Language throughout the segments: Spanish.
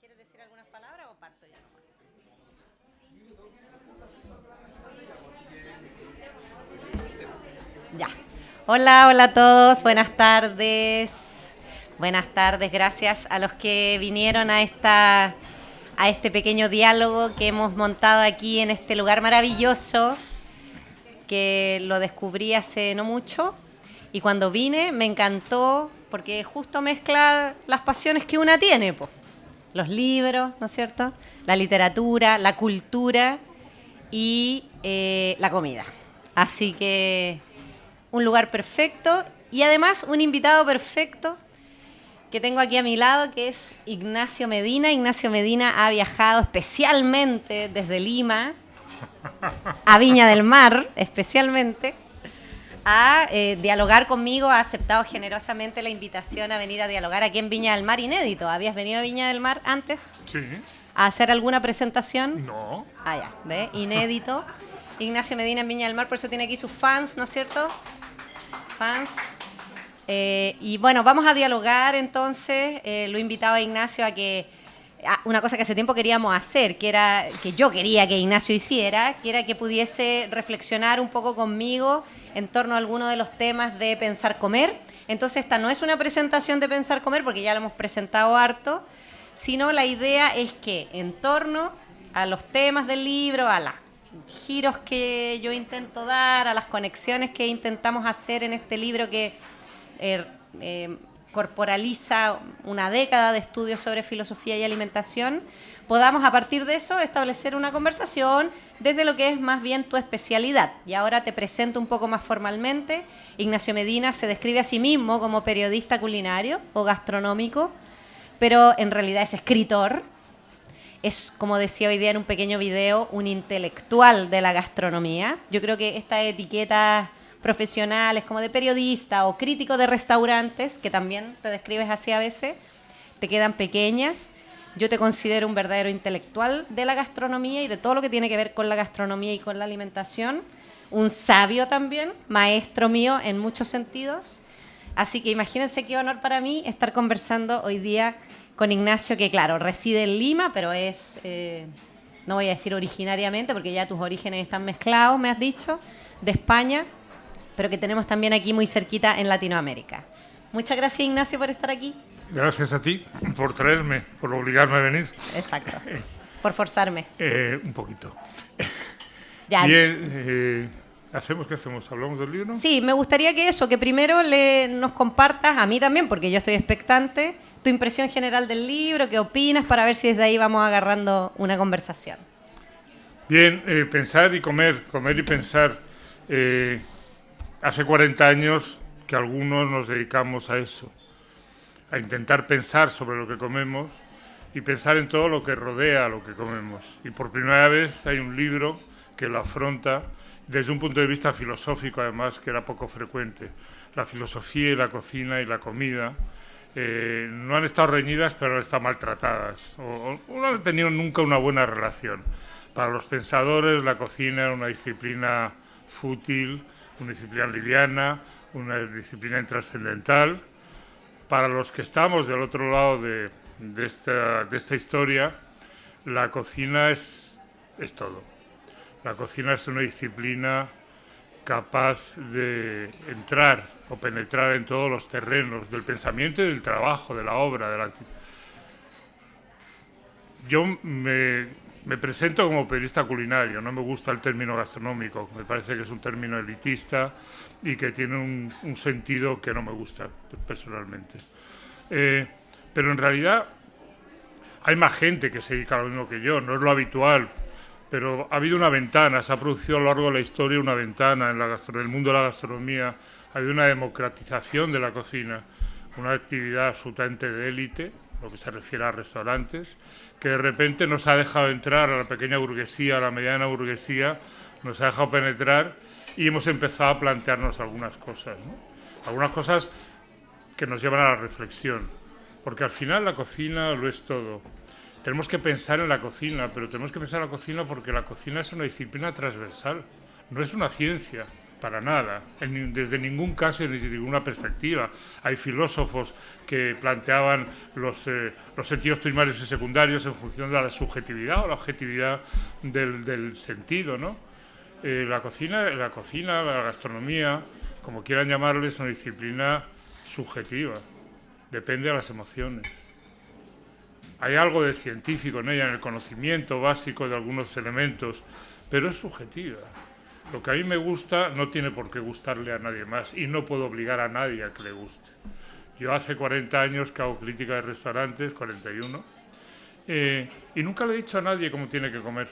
¿Quieres decir algunas palabras o parto ya nomás? Ya. Hola, hola a todos, buenas tardes. Buenas tardes, gracias a los que vinieron a este pequeño diálogo que hemos montado aquí en este lugar maravilloso, que lo descubrí hace no mucho. Y cuando vine me encantó porque justo mezcla las pasiones que una tiene, po. Los libros, ¿no es cierto? La literatura, la cultura y la comida. Así que un lugar perfecto y además un invitado perfecto que tengo aquí a mi lado, que es Ignacio Medina. Ignacio Medina ha viajado especialmente desde Lima a Viña del Mar, especialmente, a dialogar conmigo. Ha aceptado generosamente la invitación a venir a dialogar aquí en Viña del Mar, inédito. ¿Habías venido a Viña del Mar antes? Sí. ¿A hacer alguna presentación? No. Ah, ya, ¿ve? Inédito. Ignacio Medina en Viña del Mar, por eso tiene aquí sus fans, ¿no es cierto? Fans. Y bueno, vamos a dialogar entonces. Lo he invitado a Ignacio a que una cosa que hace tiempo queríamos hacer, que era que yo quería que Ignacio hiciera, que era que pudiese reflexionar un poco conmigo en torno a alguno de los temas de Pensar Comer. Entonces esta no es una presentación de Pensar Comer, porque ya lo hemos presentado harto, sino la idea es que en torno a los temas del libro, a los giros que yo intento dar, a las conexiones que intentamos hacer en este libro que corporaliza una década de estudios sobre filosofía y alimentación, podamos a partir de eso establecer una conversación desde lo que es más bien tu especialidad. Y ahora te presento un poco más formalmente. Ignacio Medina se describe a sí mismo como periodista culinario o gastronómico, pero en realidad es escritor. Es, como decía hoy día en un pequeño video, un intelectual de la gastronomía. Yo creo que esta etiqueta profesionales como de periodista o crítico de restaurantes, que también te describes así a veces, te quedan pequeñas. Yo te considero un verdadero intelectual de la gastronomía y de todo lo que tiene que ver con la gastronomía y con la alimentación. Un sabio también, maestro mío en muchos sentidos. Así que imagínense qué honor para mí estar conversando hoy día con Ignacio, que claro, reside en Lima, pero es, no voy a decir originariamente, porque ya tus orígenes están mezclados, me has dicho, de España, pero que tenemos también aquí muy cerquita en Latinoamérica. Muchas gracias, Ignacio, por estar aquí. Gracias a ti por traerme, por obligarme a venir. Exacto. Por forzarme. Un poquito. Ya. Bien, ¿qué hacemos? ¿Hablamos del libro? Sí, me gustaría que primero nos compartas, a mí también, porque yo estoy expectante, tu impresión general del libro, qué opinas, para ver si desde ahí vamos agarrando una conversación. Bien, pensar y comer y pensar. Hace 40 años que algunos nos dedicamos a eso, a intentar pensar sobre lo que comemos y pensar en todo lo que rodea lo que comemos. Y por primera vez hay un libro que lo afronta desde un punto de vista filosófico, además, que era poco frecuente. La filosofía y la cocina y la comida no han estado reñidas, pero han estado maltratadas, o no han tenido nunca una buena relación. Para los pensadores, la cocina era una disciplina fútil, una disciplina liviana, una disciplina intrascendental. Para los que estamos del otro lado de esta historia, la cocina es todo. La cocina es una disciplina capaz de entrar o penetrar en todos los terrenos del pensamiento y del trabajo, de la obra. Yo me presento como periodista culinario, no me gusta el término gastronómico, me parece que es un término elitista y que tiene un sentido que no me gusta personalmente. Pero en realidad hay más gente que se dedica a lo mismo que yo, no es lo habitual, pero ha habido una ventana, se ha producido a lo largo de la historia una ventana en el mundo de la gastronomía, ha habido una democratización de la cocina, una actividad absolutamente de élite, lo que se refiere a restaurantes, que de repente nos ha dejado entrar a la pequeña burguesía, a la mediana burguesía, nos ha dejado penetrar y hemos empezado a plantearnos algunas cosas, ¿no? Algunas cosas que nos llevan a la reflexión, porque al final la cocina lo es todo. Tenemos que pensar en la cocina, pero tenemos que pensar en la cocina porque la cocina es una disciplina transversal, no es una ciencia, para nada, desde ningún caso y desde ninguna perspectiva. Hay filósofos que planteaban los sentidos primarios y secundarios en función de la subjetividad o la objetividad del sentido, ¿no? La cocina, la gastronomía, como quieran llamarle, es una disciplina subjetiva, depende de las emociones. Hay algo de científico en ella, en el conocimiento básico de algunos elementos, pero es subjetiva. Lo que a mí me gusta no tiene por qué gustarle a nadie más y no puedo obligar a nadie a que le guste. Yo hace 40 años que hago crítica de restaurantes, 41, y nunca le he dicho a nadie cómo tiene que comer.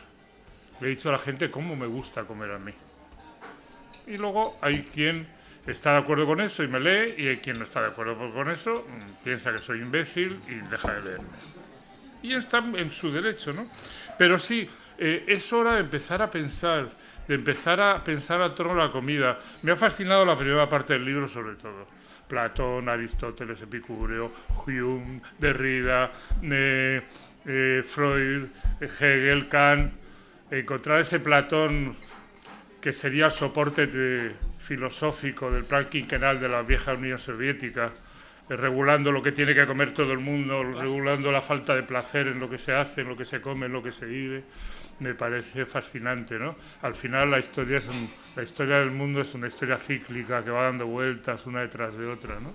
Le he dicho a la gente cómo me gusta comer a mí. Y luego hay quien está de acuerdo con eso y me lee, y hay quien no está de acuerdo con eso, piensa que soy imbécil y deja de leerme. Y está en su derecho, ¿no? Pero sí, es hora de empezar a pensar a torno a la comida. Me ha fascinado la primera parte del libro, sobre todo. Platón, Aristóteles, Epicúreo, Hume, Derrida, Freud, Hegel, Kant. Encontrar ese Platón que sería el soporte filosófico del plan quinquenal de la vieja Unión Soviética, regulando lo que tiene que comer todo el mundo, regulando la falta de placer en lo que se hace, en lo que se come, en lo que se vive, me parece fascinante, ¿no? Al final la historia del mundo es una historia cíclica que va dando vueltas una detrás de otra, ¿no?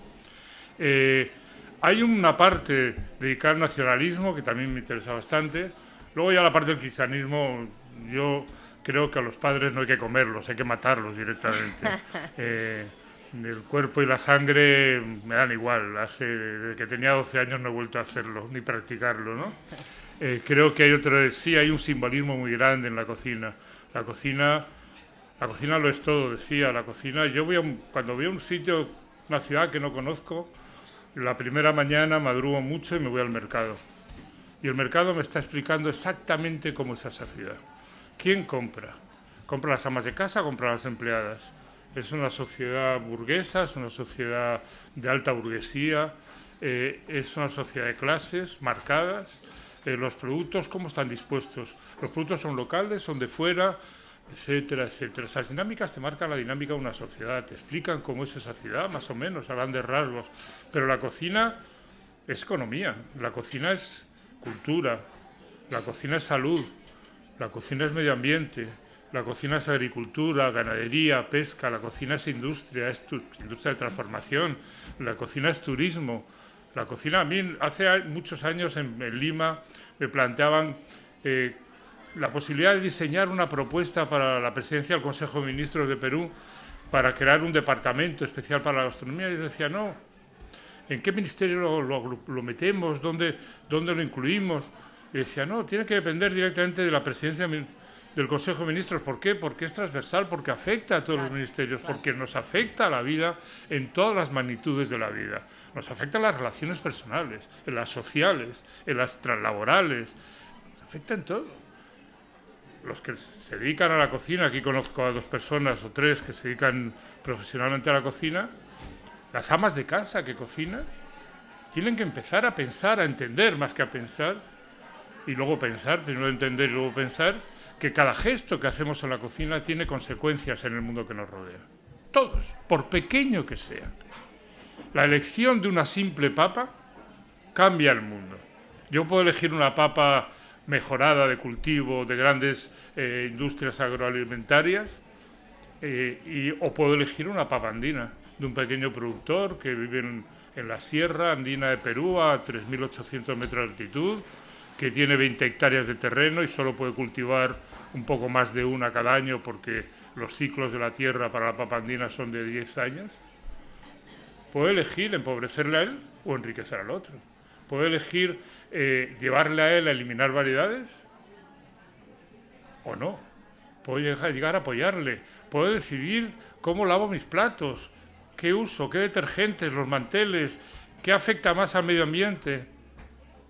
Hay una parte dedicada al nacionalismo que también me interesa bastante. Luego ya la parte del cristianismo, yo creo que a los padres no hay que comerlos, hay que matarlos directamente. El cuerpo y la sangre me dan igual. Desde que tenía 12 años no he vuelto a hacerlo, ni practicarlo, ¿no? Creo que hay un simbolismo muy grande en la cocina. La cocina lo es todo, decía. La cocina, cuando voy a un sitio, una ciudad que no conozco, la primera mañana madrugo mucho y me voy al mercado. Y el mercado me está explicando exactamente cómo es esa ciudad. ¿Quién compra? ¿Compra las amas de casa? ¿Compra las empleadas? Es una sociedad burguesa, es una sociedad de alta burguesía, es una sociedad de clases marcadas. Los productos, ¿cómo están dispuestos? Los productos son locales, son de fuera, etcétera, etcétera. Esas dinámicas te marcan la dinámica de una sociedad, te explican cómo es esa ciudad, más o menos, a grandes rasgos. Pero la cocina es economía, la cocina es cultura, la cocina es salud, la cocina es medio ambiente, la cocina es agricultura, ganadería, pesca, la cocina es industria de transformación, la cocina es turismo. La cocina, a mí hace muchos años en Lima me planteaban la posibilidad de diseñar una propuesta para la presidencia del Consejo de Ministros de Perú para crear un departamento especial para la gastronomía. Y yo decía, no, ¿en qué ministerio lo metemos? ¿Dónde lo incluimos? Y decía, no, tiene que depender directamente de la presidencia del Consejo de Ministros. ¿Por qué? Porque es transversal, porque afecta a todos los ministerios, porque nos afecta a la vida en todas las magnitudes de la vida. Nos afecta en las relaciones personales, en las sociales, en las translaborales, nos afecta en todo. Los que se dedican a la cocina, aquí conozco a 2 personas o 3 que se dedican profesionalmente a la cocina, las amas de casa que cocinan, tienen que empezar a pensar, a entender más que a pensar, y luego pensar, primero entender y luego pensar, que cada gesto que hacemos en la cocina tiene consecuencias en el mundo que nos rodea. Todos, por pequeño que sea. La elección de una simple papa cambia el mundo. Yo puedo elegir una papa mejorada de cultivo, de grandes industrias agroalimentarias, o puedo elegir una papa andina, de un pequeño productor que vive en la sierra andina de Perú a 3.800 metros de altitud, que tiene 20 hectáreas de terreno y solo puede cultivar un poco más de una cada año porque los ciclos de la tierra para la papa andina son de 10 años. Puede elegir empobrecerle a él o enriquecer al otro. Puede elegir llevarle a él a eliminar variedades o no. Puedo llegar a apoyarle. Puedo decidir cómo lavo mis platos, qué uso, qué detergentes, los manteles, qué afecta más al medio ambiente.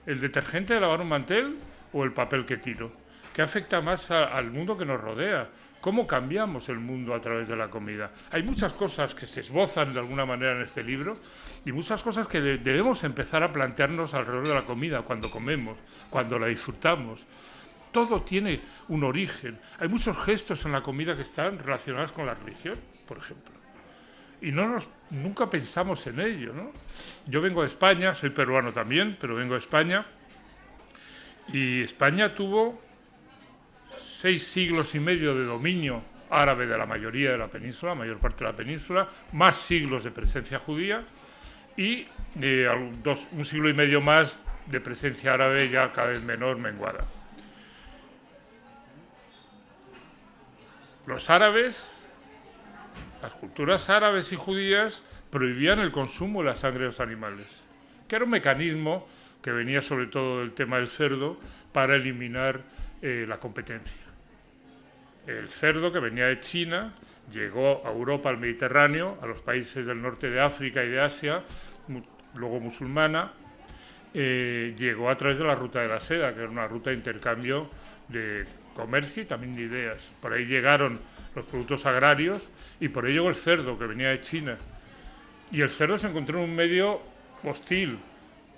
¿El detergente de lavar un mantel o el papel que tiro? ¿Qué afecta más al mundo que nos rodea? ¿Cómo cambiamos el mundo a través de la comida? Hay muchas cosas que se esbozan de alguna manera en este libro y muchas cosas que debemos empezar a plantearnos alrededor de la comida, cuando comemos, cuando la disfrutamos. Todo tiene un origen. Hay muchos gestos en la comida que están relacionados con la religión, por ejemplo. Y nunca pensamos en ello, ¿no? Yo vengo de España, soy peruano también, pero vengo de España, y España tuvo 6 siglos y medio de dominio árabe de la mayoría de la península, mayor parte de la península, más siglos de presencia judía y un siglo y medio más de presencia árabe ya cada vez menor, menguada. Los árabes, las culturas árabes y judías prohibían el consumo de la sangre de los animales, que era un mecanismo que venía sobre todo del tema del cerdo para eliminar la competencia. El cerdo que venía de China llegó a Europa, al Mediterráneo, a los países del norte de África y de Asia, luego musulmana, llegó a través de la ruta de la seda, que era una ruta de intercambio de comercio y también de ideas. Por ahí llegaron los productos agrarios y por ahí llegó el cerdo, que venía de China. Y el cerdo se encontró en un medio hostil.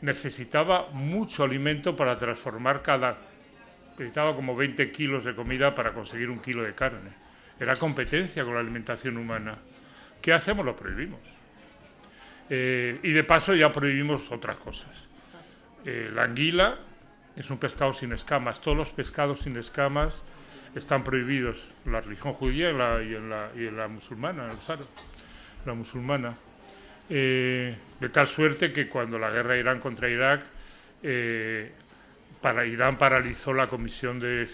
Necesitaba mucho alimento para transformar necesitaba como 20 kilos de comida para conseguir 1 kilo de carne. Era competencia con la alimentación humana. ¿Qué hacemos? Lo prohibimos. Y de paso ya prohibimos otras cosas. La anguila es un pescado sin escamas. Todos los pescados sin escamas están prohibidos en la religión judía y en la musulmana, en los árabes, la musulmana. De tal suerte que cuando la guerra de Irán contra Irak, Irán paralizó la comisión de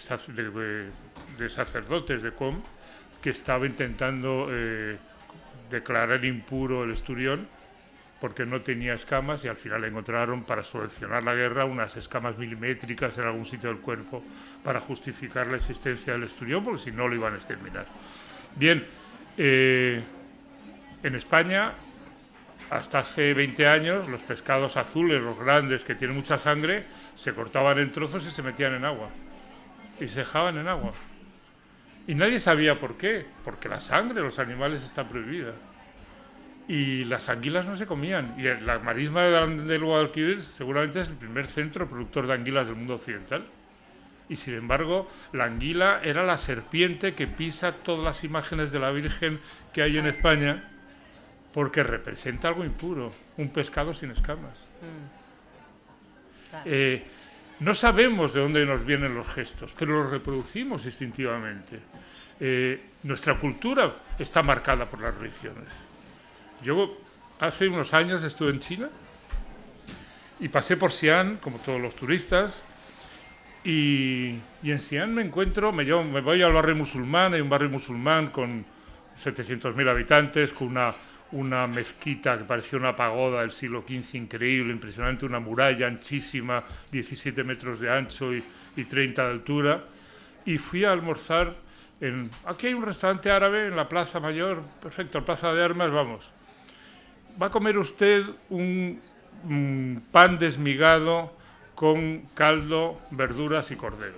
sacerdotes de Qom, que estaba intentando declarar impuro el esturión porque no tenía escamas, y al final encontraron, para subvencionar la guerra, unas escamas milimétricas en algún sitio del cuerpo para justificar la existencia del esturión, porque si no lo iban a exterminar. Bien, en España, hasta hace 20 años, los pescados azules, los grandes, que tienen mucha sangre, se cortaban en trozos y se metían en agua. Y se dejaban en agua. Y nadie sabía por qué, porque la sangre de los animales está prohibida. Y las anguilas no se comían. Y la marisma del Guadalquivir seguramente es el primer centro productor de anguilas del mundo occidental. Y sin embargo, la anguila era la serpiente que pisa todas las imágenes de la Virgen que hay en España, porque representa algo impuro, un pescado sin escamas. Claro. No sabemos de dónde nos vienen los gestos, pero los reproducimos instintivamente. Nuestra cultura está marcada por las religiones. Yo hace unos años estuve en China y pasé por Xi'an, como todos los turistas, y en Xi'an me voy al barrio musulmán, hay un barrio musulmán con 700.000 habitantes, con una mezquita que parecía una pagoda del siglo XV, increíble, impresionante, una muralla anchísima, 17 metros de ancho y 30 de altura, y fui a almorzar aquí hay un restaurante árabe en la Plaza Mayor, perfecto, Plaza de Armas, vamos. Va a comer usted un pan desmigado con caldo, verduras y cordero.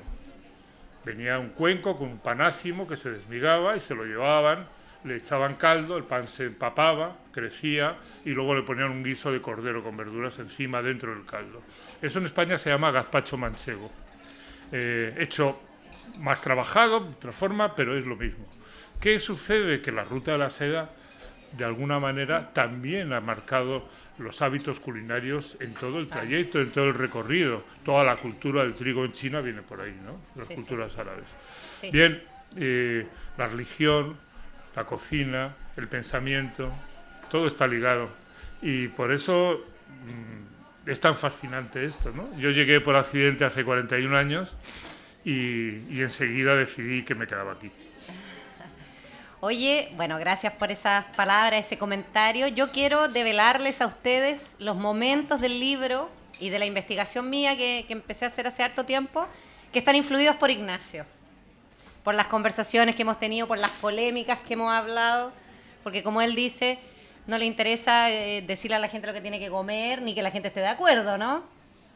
Venía un cuenco con un panácimo que se desmigaba y se lo llevaban, le echaban caldo, el pan se empapaba, crecía y luego le ponían un guiso de cordero con verduras encima dentro del caldo. Eso en España se llama gazpacho manchego. Hecho más trabajado, de otra forma, pero es lo mismo. ¿Qué sucede? Que la ruta de la seda, de alguna manera, también ha marcado los hábitos culinarios en todo el trayecto, en todo el recorrido. Toda la cultura del trigo en China viene por ahí, ¿no? Las culturas árabes. Sí. Bien, la religión, la cocina, el pensamiento, todo está ligado. Y por eso es tan fascinante esto, ¿no? Yo llegué por accidente hace 41 años y enseguida decidí que me quedaba aquí. Oye, bueno, gracias por esas palabras, ese comentario. Yo quiero develarles a ustedes los momentos del libro y de la investigación mía que empecé a hacer hace harto tiempo, que están influidos por Ignacio, por las conversaciones que hemos tenido, por las polémicas que hemos hablado, porque como él dice, no le interesa decirle a la gente lo que tiene que comer, ni que la gente esté de acuerdo, ¿no?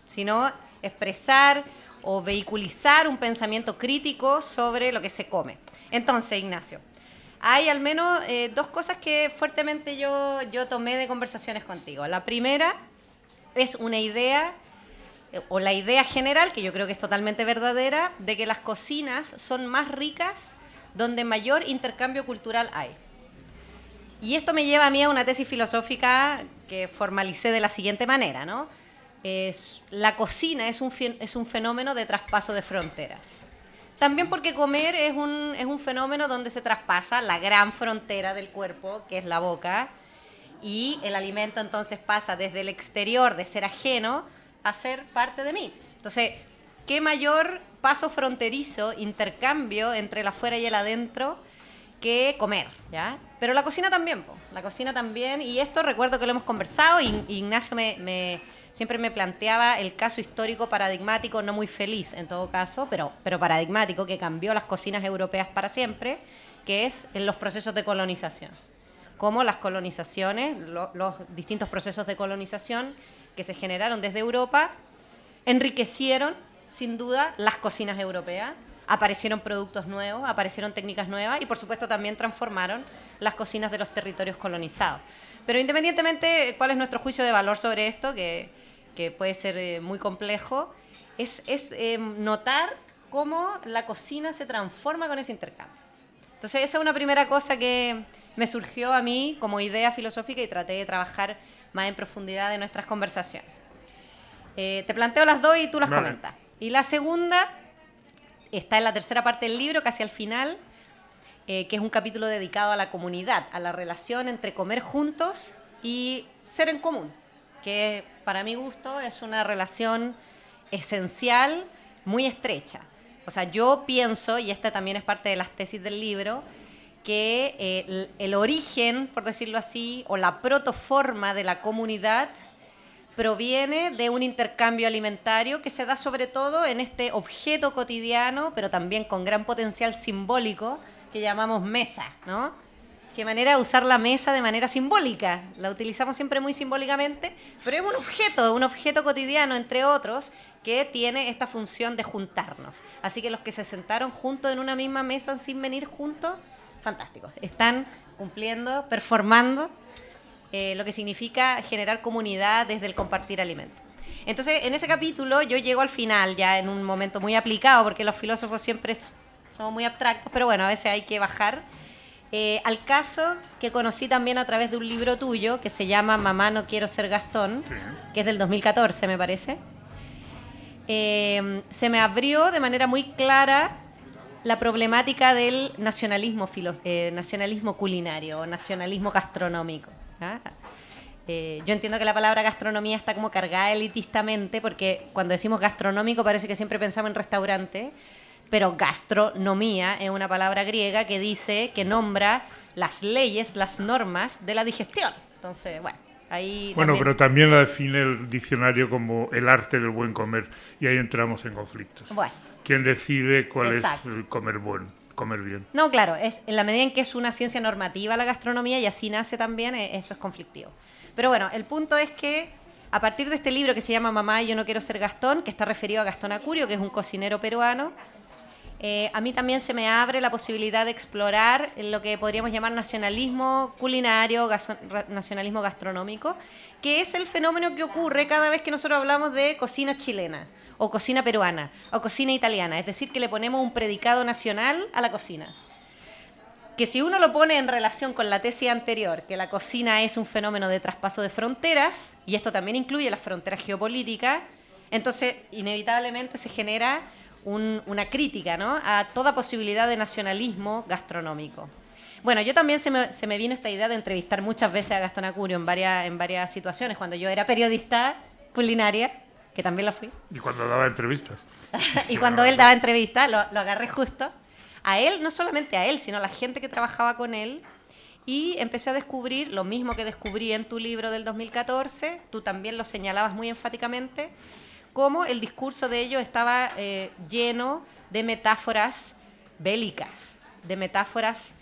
Sino expresar o vehiculizar un pensamiento crítico sobre lo que se come. Entonces, Ignacio, hay al menos 2 cosas que fuertemente yo tomé de conversaciones contigo. La primera es una idea, o la idea general, que yo creo que es totalmente verdadera, de que las cocinas son más ricas donde mayor intercambio cultural hay. Y esto me lleva a mí a una tesis filosófica que formalicé de la siguiente manera, ¿no? La cocina es un fenómeno de traspaso de fronteras. También porque comer es un fenómeno donde se traspasa la gran frontera del cuerpo, que es la boca, y el alimento entonces pasa desde el exterior de ser ajeno a ser parte de mí. Entonces, ¿qué mayor paso fronterizo, intercambio entre el afuera y el adentro que comer, ¿ya? Pero la cocina también, la cocina también, y esto recuerdo que lo hemos conversado, y Ignacio siempre me planteaba el caso histórico paradigmático, no muy feliz en todo caso, pero paradigmático, que cambió las cocinas europeas para siempre, que es en los procesos de colonización. Cómo las colonizaciones, los distintos procesos de colonización que se generaron desde Europa, enriquecieron, sin duda, las cocinas europeas. Aparecieron productos nuevos, aparecieron técnicas nuevas y, por supuesto, también transformaron las cocinas de los territorios colonizados. Pero independientemente cuál es nuestro juicio de valor sobre esto, que puede ser muy complejo, es notar cómo la cocina se transforma con ese intercambio. Entonces, esa es una primera cosa que me surgió a mí como idea filosófica y traté de trabajar más en profundidad en nuestras conversaciones. Te planteo las dos y tú las comentas. Y la segunda está en la tercera parte del libro, casi al final, que es un capítulo dedicado a la comunidad, a la relación entre comer juntos y ser en común, que para mi gusto es una relación esencial, muy estrecha. O sea, yo pienso, y esta también es parte de las tesis del libro, que el origen, por decirlo así, o la protoforma de la comunidad proviene de un intercambio alimentario que se da sobre todo en este objeto cotidiano, pero también con gran potencial simbólico, que llamamos mesa, ¿no? Qué manera de usar la mesa de manera simbólica. La utilizamos siempre muy simbólicamente, pero es un objeto cotidiano, entre otros, que tiene esta función de juntarnos. Así que los que se sentaron juntos en una misma mesa sin venir juntos, fantásticos. Están cumpliendo, performando lo que significa generar comunidad desde el compartir alimentos. Entonces, en ese capítulo yo llego al final, ya en un momento muy aplicado, porque los filósofos siempre somos muy abstractos, pero bueno, a veces hay que bajar, al caso que conocí también a través de un libro tuyo que se llama Mamá, no quiero ser Gastón, sí, que es del 2014, me parece. Se me abrió de manera muy clara la problemática del nacionalismo culinario o nacionalismo gastronómico. Yo entiendo que la palabra gastronomía está como cargada elitistamente, porque cuando decimos gastronómico parece que siempre pensamos en restaurante, pero gastronomía es una palabra griega que dice, que nombra las leyes, las normas de la digestión. Entonces, bueno, ahí bueno, pero también la define el diccionario como el arte del buen comer, y ahí entramos en conflictos. Bueno, ¿quién decide cuál Exacto. es el comer bueno? Comer bien. No, claro, es en la medida en que es una ciencia normativa la gastronomía, y así nace también, eso es conflictivo. Pero bueno, el punto es que a partir de este libro que se llama Mamá, yo no quiero ser Gastón, que está referido a Gastón Acurio, que es un cocinero peruano, a mí también se me abre la posibilidad de explorar lo que podríamos llamar nacionalismo culinario, nacionalismo gastronómico, que es el fenómeno que ocurre cada vez que nosotros hablamos de cocina chilena, o cocina peruana, o cocina italiana. Es decir, que le ponemos un predicado nacional a la cocina. Que si uno lo pone en relación con la tesis anterior, que la cocina es un fenómeno de traspaso de fronteras, y esto también incluye las fronteras geopolíticas, entonces inevitablemente se genera una crítica, ¿no?, a toda posibilidad de nacionalismo gastronómico. Bueno, yo también se me vino esta idea de entrevistar muchas veces a Gastón Acurio en varias situaciones, cuando yo era periodista culinaria, que también lo fui. Y cuando daba entrevistas. Y cuando él daba entrevistas, lo agarré justo. A él, no solamente a él, sino a la gente que trabajaba con él, y empecé a descubrir lo mismo que descubrí en tu libro del 2014, tú también lo señalabas muy enfáticamente, cómo el discurso de ellos estaba lleno de metáforas bélicas, de metáforas,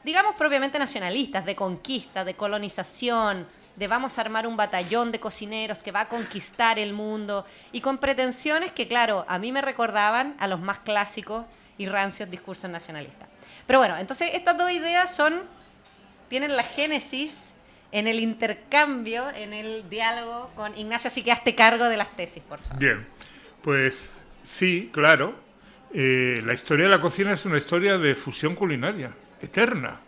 digamos, propiamente nacionalistas, de conquista, de colonización, de vamos a armar un batallón de cocineros que va a conquistar el mundo, y con pretensiones que, claro, a mí me recordaban a los más clásicos y rancios discursos nacionalistas. Pero bueno, entonces estas dos ideas tienen la génesis en el intercambio, en el diálogo con Ignacio, así que hazte cargo de las tesis, por favor. Bien, pues sí, claro. La historia de la cocina es una historia de fusión culinaria, eterna.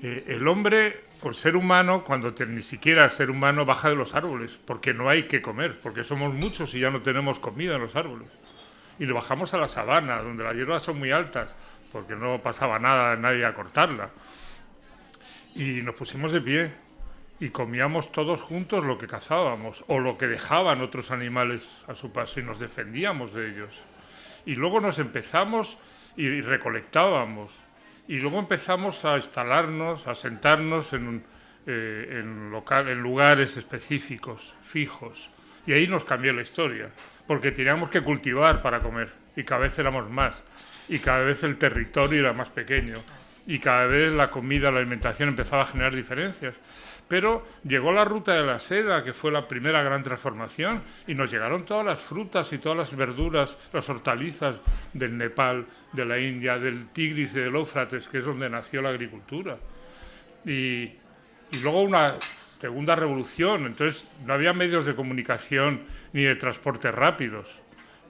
El hombre, el ser humano, cuando ni siquiera el ser humano baja de los árboles, porque no hay que comer, porque somos muchos y ya no tenemos comida en los árboles. Y lo bajamos a la sabana, donde las hierbas son muy altas, porque no pasaba nada, nadie a cortarla. Y nos pusimos de pie y comíamos todos juntos lo que cazábamos o lo que dejaban otros animales a su paso y nos defendíamos de ellos. Y luego nos empezamos y recolectábamos. Y luego empezamos a instalarnos, a sentarnos en lugares específicos, fijos. Y ahí nos cambió la historia, porque teníamos que cultivar para comer y cada vez éramos más. Y cada vez el territorio era más pequeño. Y cada vez la comida, la alimentación empezaba a generar diferencias. Pero llegó la ruta de la seda, que fue la primera gran transformación, y nos llegaron todas las frutas y todas las verduras, las hortalizas del Nepal, de la India, del Tigris y del Éufrates, que es donde nació la agricultura. Y luego una segunda revolución, entonces no había medios de comunicación ni de transporte rápidos.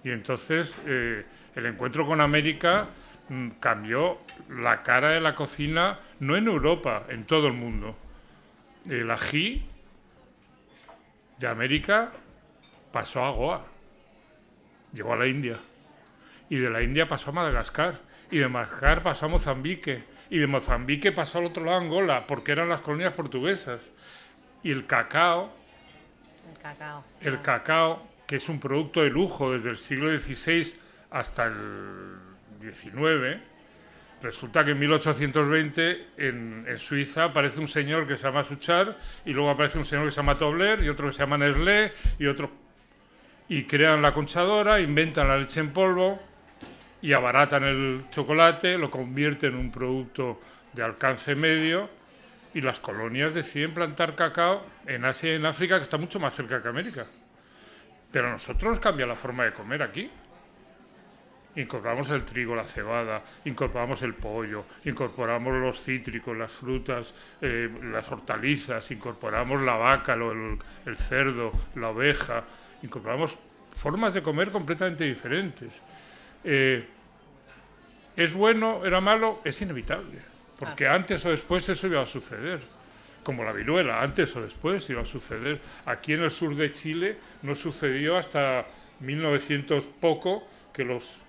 Y entonces el encuentro con América cambió la cara de la cocina, no en Europa, en todo el mundo. El ají de América pasó a Goa, llegó a la India, y de la India pasó a Madagascar, y de Madagascar pasó a Mozambique, y de Mozambique pasó al otro lado a Angola, porque eran las colonias portuguesas. Y el cacao, que es un producto de lujo desde el siglo XVI hasta el XIX, resulta que en 1820 en Suiza aparece un señor que se llama Suchard y luego aparece un señor que se llama Tobler y otro que se llama Nestlé y crean la conchadora, inventan la leche en polvo y abaratan el chocolate, lo convierten en un producto de alcance medio y las colonias deciden plantar cacao en Asia y en África, que está mucho más cerca que América. Pero a nosotros nos cambia la forma de comer aquí. Incorporamos el trigo, la cebada, incorporamos el pollo, incorporamos los cítricos, las frutas, las hortalizas, incorporamos la vaca, el cerdo, la oveja, incorporamos formas de comer completamente diferentes. ¿Es bueno? ¿Era malo? Es inevitable, porque antes o después eso iba a suceder. Como la viruela, antes o después iba a suceder. Aquí en el sur de Chile no sucedió hasta 1900 poco, que los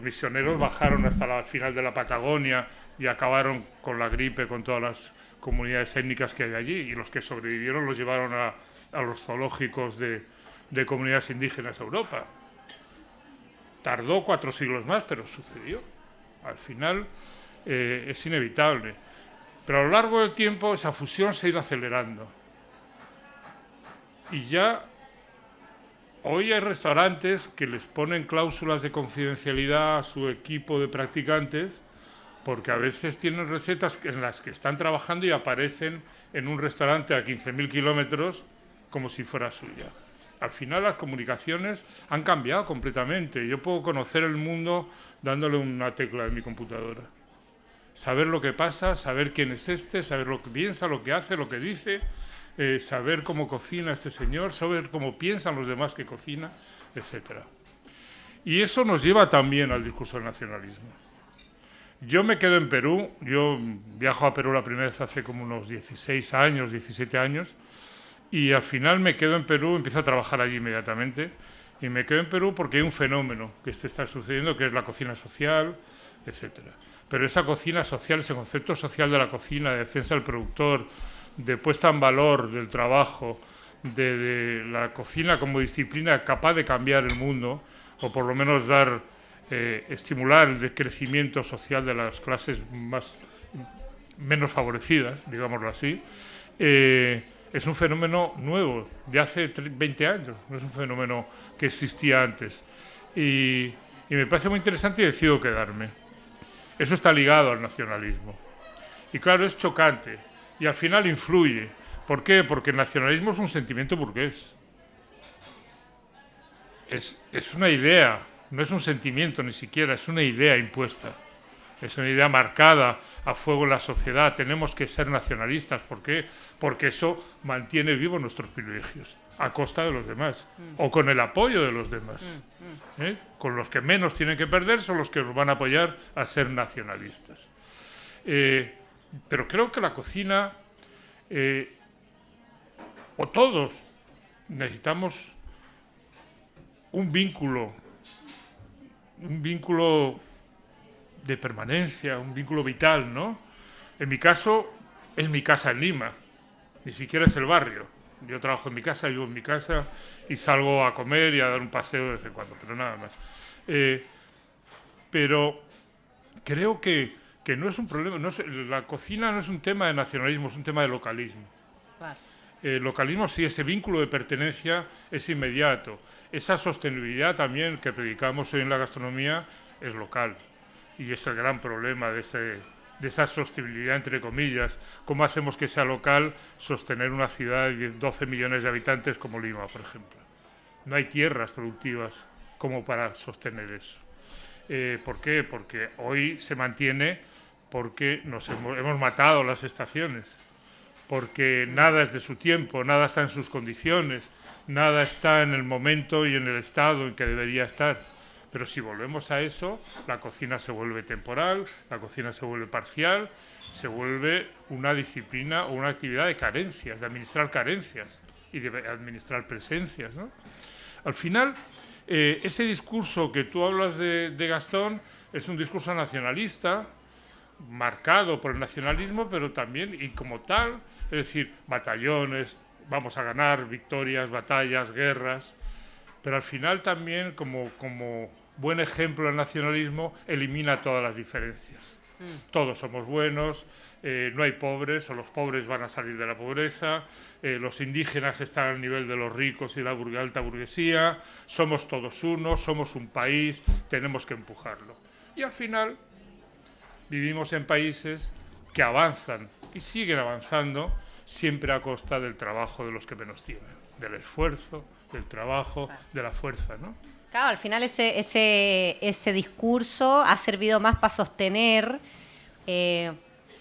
misioneros bajaron hasta la final de la Patagonia y acabaron con la gripe, con todas las comunidades étnicas que hay allí, y los que sobrevivieron los llevaron a los zoológicos de comunidades indígenas a Europa. Tardó 4 siglos más, pero sucedió. Al final es inevitable. Pero a lo largo del tiempo esa fusión se ha ido acelerando. Y ya hoy hay restaurantes que les ponen cláusulas de confidencialidad a su equipo de practicantes porque a veces tienen recetas en las que están trabajando y aparecen en un restaurante a 15.000 kilómetros como si fuera suya. Al final las comunicaciones han cambiado completamente. Yo puedo conocer el mundo dándole una tecla en mi computadora. Saber lo que pasa, saber quién es saber lo que piensa, lo que hace, lo que dice, saber cómo cocina este señor, saber cómo piensan los demás que cocina, etc. Y eso nos lleva también al discurso del nacionalismo. Yo me quedo en Perú, yo viajo a Perú la primera vez hace como unos 16 años, 17 años, y al final me quedo en Perú, empiezo a trabajar allí inmediatamente, y me quedo en Perú porque hay un fenómeno que está sucediendo, que es la cocina social, etcétera. Pero esa cocina social, ese concepto social de la cocina, de defensa del productor, de puesta en valor del trabajo, de la cocina como disciplina capaz de cambiar el mundo, o por lo menos estimular el crecimiento social de las clases menos favorecidas, digámoslo así, es un fenómeno nuevo, de hace 20 años, no es un fenómeno que existía antes. Y me parece muy interesante y decido quedarme. Eso está ligado al nacionalismo. Y claro, es chocante. Y al final influye. ¿Por qué? Porque el nacionalismo es un sentimiento burgués. Es una idea, no es un sentimiento ni siquiera, es una idea impuesta. Es una idea marcada a fuego en la sociedad. Tenemos que ser nacionalistas. ¿Por qué? Porque eso mantiene vivos nuestros privilegios a costa de los demás o con el apoyo de los demás. Con los que menos tienen que perder son los que nos van a apoyar a ser nacionalistas. Pero creo que la cocina o todos necesitamos un vínculo de permanencia, un vínculo vital, ¿no? En mi caso, es mi casa en Lima, ni siquiera es el barrio. Yo trabajo en mi casa, vivo en mi casa y salgo a comer y a dar un paseo de vez en cuando, pero nada más. Pero creo que no es un problema, la cocina no es un tema de nacionalismo, es un tema de localismo. Claro. Localismo sí, ese vínculo de pertenencia es inmediato. Esa sostenibilidad también que predicamos hoy en la gastronomía es local. Y es el gran problema de esa sostenibilidad, entre comillas. ¿Cómo hacemos que sea local sostener una ciudad de 12 millones de habitantes como Lima, por ejemplo? No hay tierras productivas como para sostener eso. ¿Por qué? Porque hoy se mantiene porque hemos matado las estaciones, porque nada es de su tiempo, nada está en sus condiciones, nada está en el momento y en el estado en que debería estar. Pero si volvemos a eso, la cocina se vuelve temporal, la cocina se vuelve parcial, se vuelve una disciplina o una actividad de carencias, de administrar carencias y de administrar presencias, ¿no? Al final, ese discurso que tú hablas de Gastón es un discurso nacionalista, marcado por el nacionalismo, pero también, y como tal, es decir, batallones, vamos a ganar, victorias, batallas, guerras, pero al final también, como buen ejemplo del nacionalismo, elimina todas las diferencias. Todos somos buenos, no hay pobres, o los pobres van a salir de la pobreza, los indígenas están al nivel de los ricos y la alta burguesía, somos todos uno, somos un país, tenemos que empujarlo. Y al final vivimos en países que avanzan y siguen avanzando siempre a costa del trabajo de los que menos tienen, del esfuerzo, del trabajo, de la fuerza, ¿no? Claro, al final ese discurso ha servido más para sostener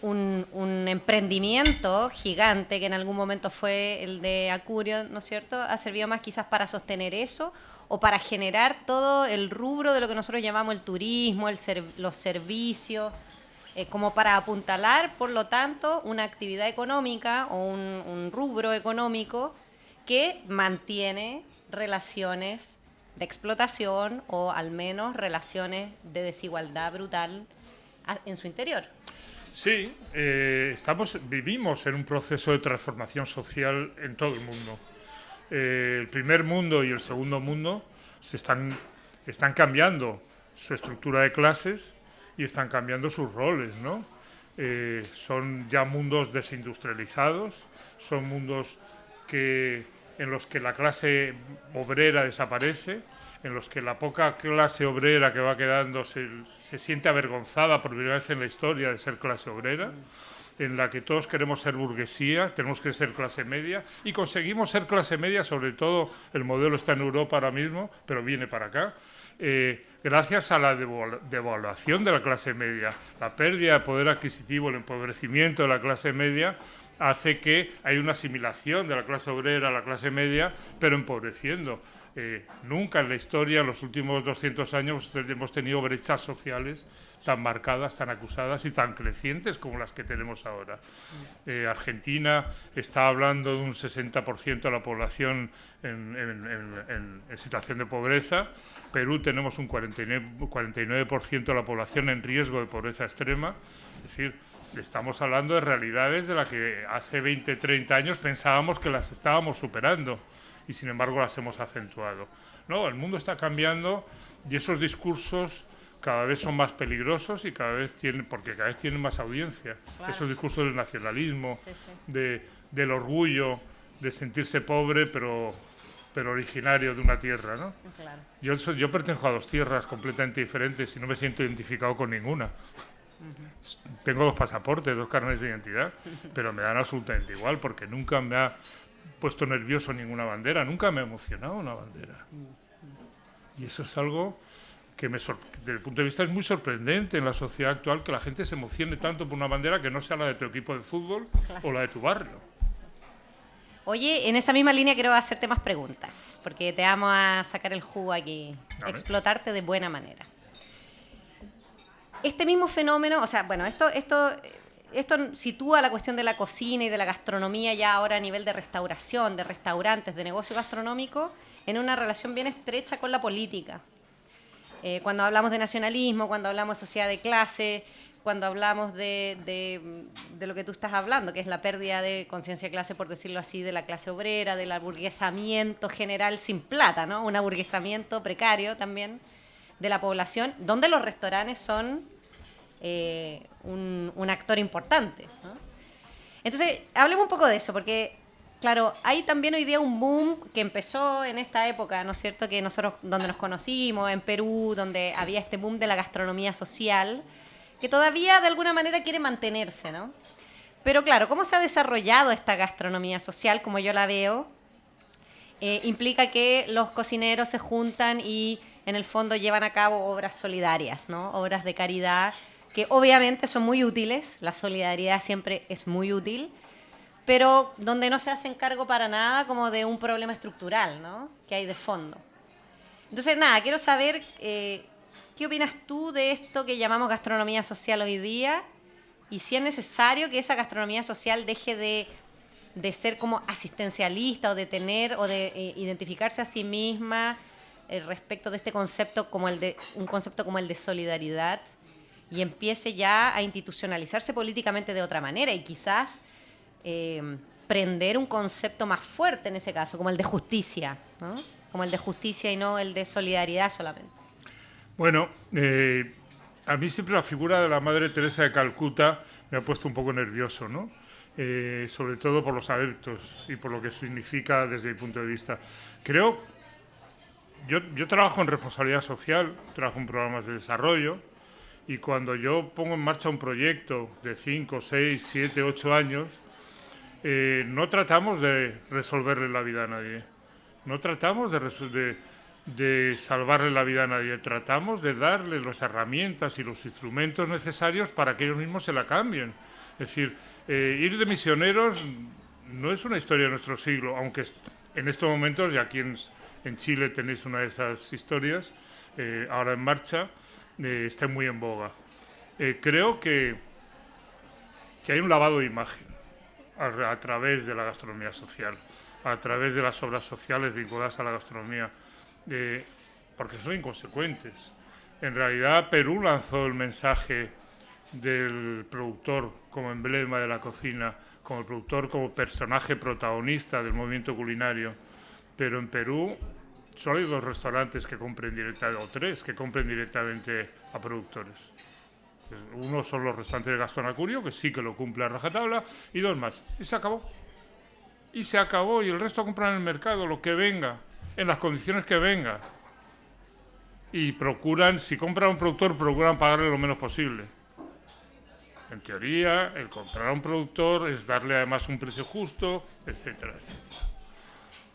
un emprendimiento gigante que en algún momento fue el de Acurio, ¿no es cierto? Ha servido más quizás para sostener eso o para generar todo el rubro de lo que nosotros llamamos el turismo, los servicios, como para apuntalar, por lo tanto, una actividad económica o un rubro económico que mantiene relaciones de explotación o al menos relaciones de desigualdad brutal en su interior. Sí, vivimos en un proceso de transformación social en todo el mundo. El primer mundo y el segundo mundo están cambiando su estructura de clases y están cambiando sus roles, ¿no? Son ya mundos desindustrializados, son mundos en los que la clase obrera desaparece, en los que la poca clase obrera que va quedando se siente avergonzada por primera vez en la historia de ser clase obrera, en la que todos queremos ser burguesía, tenemos que ser clase media, y conseguimos ser clase media, sobre todo el modelo está en Europa ahora mismo, pero viene para acá, gracias a la devaluación de la clase media, la pérdida de poder adquisitivo, el empobrecimiento de la clase media, hace que haya una asimilación de la clase obrera a la clase media, pero empobreciendo. Nunca en la historia, en los últimos 200 años, hemos tenido brechas sociales tan marcadas, tan acusadas y tan crecientes como las que tenemos ahora. Argentina está hablando de un 60% de la población en situación de pobreza. Perú tenemos un 49% de la población en riesgo de pobreza extrema. Es decir, estamos hablando de realidades de las que hace 20, 30 años pensábamos que las estábamos superando y sin embargo las hemos acentuado. No, el mundo está cambiando y esos discursos cada vez son más peligrosos y porque cada vez tienen más audiencia. Claro. Esos discursos del nacionalismo, sí. Del orgullo, de sentirse pobre pero originario de una tierra, ¿no? Claro. Yo pertenezco a dos tierras completamente diferentes y no me siento identificado con ninguna. Tengo 2 pasaportes, 2 carnets de identidad, pero me dan absolutamente igual porque nunca me ha puesto nervioso ninguna bandera, nunca me ha emocionado una bandera. Y eso es algo que desde el punto de vista es muy sorprendente en la sociedad actual, que la gente se emocione tanto por una bandera que no sea la de tu equipo de fútbol, claro, o la de tu barrio. Oye, en esa misma línea quiero hacerte más preguntas, porque te vamos a sacar el jugo aquí, explotarte de buena manera. Este mismo fenómeno, o sea, bueno, esto esto sitúa la cuestión de la cocina y de la gastronomía ya ahora a nivel de restauración, de restaurantes, de negocio gastronómico, en una relación bien estrecha con la política. Cuando hablamos de nacionalismo, cuando hablamos de sociedad de clase, cuando hablamos de lo que tú estás hablando, que es la pérdida de conciencia de clase, por decirlo así, de la clase obrera, del aburguesamiento general sin plata, ¿no? Un aburguesamiento precario también de la población, donde los restaurantes son un actor importante, ¿no? Entonces, hablemos un poco de eso, porque, claro, hay también hoy día un boom que empezó en esta época, ¿no es cierto?, que nosotros, donde nos conocimos, en Perú, donde había este boom de la gastronomía social, que todavía de alguna manera quiere mantenerse, ¿no? Pero claro, ¿cómo se ha desarrollado esta gastronomía social, como yo la veo? Implica que los cocineros se juntan y en el fondo llevan a cabo obras solidarias, ¿no? Obras de caridad, que obviamente son muy útiles, la solidaridad siempre es muy útil, pero donde no se hacen cargo para nada como de un problema estructural, ¿no?, que hay de fondo. Entonces, nada, quiero saber qué opinas tú de esto que llamamos gastronomía social hoy día y si es necesario que esa gastronomía social deje de ser como asistencialista o de tener o de identificarse a sí misma respecto de este concepto como un concepto como el de solidaridad y empiece ya a institucionalizarse políticamente de otra manera y quizás prender un concepto más fuerte en ese caso, como el de justicia, ¿no? Como el de justicia y no el de solidaridad solamente. Bueno, a mí siempre la figura de la Madre Teresa de Calcuta me ha puesto un poco nervioso, ¿no? Sobre todo por los adeptos y por lo que significa desde mi punto de vista. Yo trabajo en responsabilidad social, trabajo en programas de desarrollo y cuando yo pongo en marcha un proyecto de 5, 6, 7, 8 años, no tratamos de resolverle la vida a nadie, no tratamos de salvarle la vida a nadie, tratamos de darle las herramientas y los instrumentos necesarios para que ellos mismos se la cambien. Es decir, ir de misioneros no es una historia de nuestro siglo, aunque en estos momentos, y aquí en Chile tenéis una de esas historias, ahora en marcha, está muy en boga. Creo que hay un lavado de imagen a través de la gastronomía social, a través de las obras sociales vinculadas a la gastronomía, porque son inconsecuentes. En realidad, Perú lanzó el mensaje del productor como emblema de la cocina, como el productor como personaje protagonista del movimiento culinario, pero en Perú solo hay 2 restaurantes que compren directamente, o 3 que compren directamente a productores. Uno son los restaurantes de Gastón Acurio, que sí que lo cumple a rajatabla, y 2 más. Y se acabó. Y se acabó, y el resto compran en el mercado lo que venga, en las condiciones que venga. Y procuran, si compran a un productor, procuran pagarle lo menos posible. En teoría, el comprar a un productor es darle además un precio justo, etcétera, etcétera.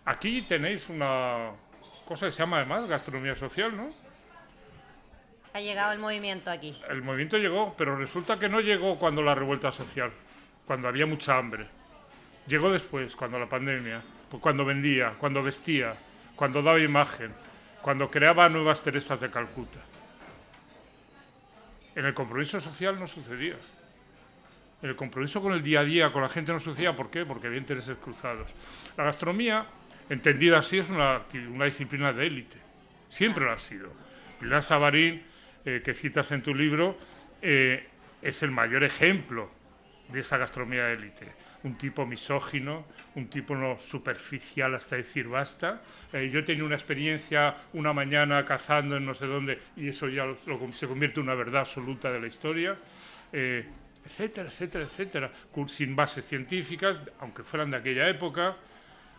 Aquí tenéis una cosa que se llama además gastronomía social, ¿no? Ha llegado el movimiento aquí. El movimiento llegó, pero resulta que no llegó cuando la revuelta social, cuando había mucha hambre. Llegó después, cuando la pandemia, pues cuando vendía, cuando vestía, cuando daba imagen, cuando creaba nuevas Teresas de Calcuta. En el compromiso social no sucedía. En el compromiso con el día a día, con la gente no sucedía. ¿Por qué? Porque había intereses cruzados. La gastronomía, entendida así, es una disciplina de élite. Siempre lo ha sido. Pilar Sabarín, que citas en tu libro, es el mayor ejemplo de esa gastronomía de élite. Un tipo misógino, un tipo no superficial hasta decir basta. Yo tenía una experiencia una mañana cazando en no sé dónde y eso ya se convierte en una verdad absoluta de la historia, etcétera, etcétera, etcétera, sin bases científicas, aunque fueran de aquella época,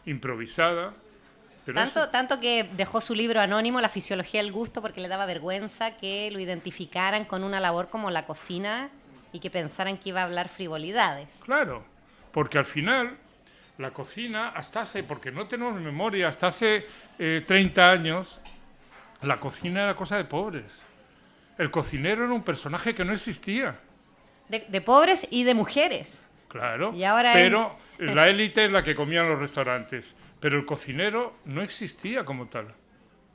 improvisada. Pero tanto que dejó su libro anónimo, La fisiología del gusto, porque le daba vergüenza que lo identificaran con una labor como la cocina y que pensaran que iba a hablar frivolidades. Claro, porque al final la cocina, porque no tenemos memoria, hasta hace 30 años, la cocina era cosa de pobres. El cocinero era un personaje que no existía. De pobres y de mujeres. Claro, y ahora pero la élite es la que comía en los restaurantes, pero el cocinero no existía como tal.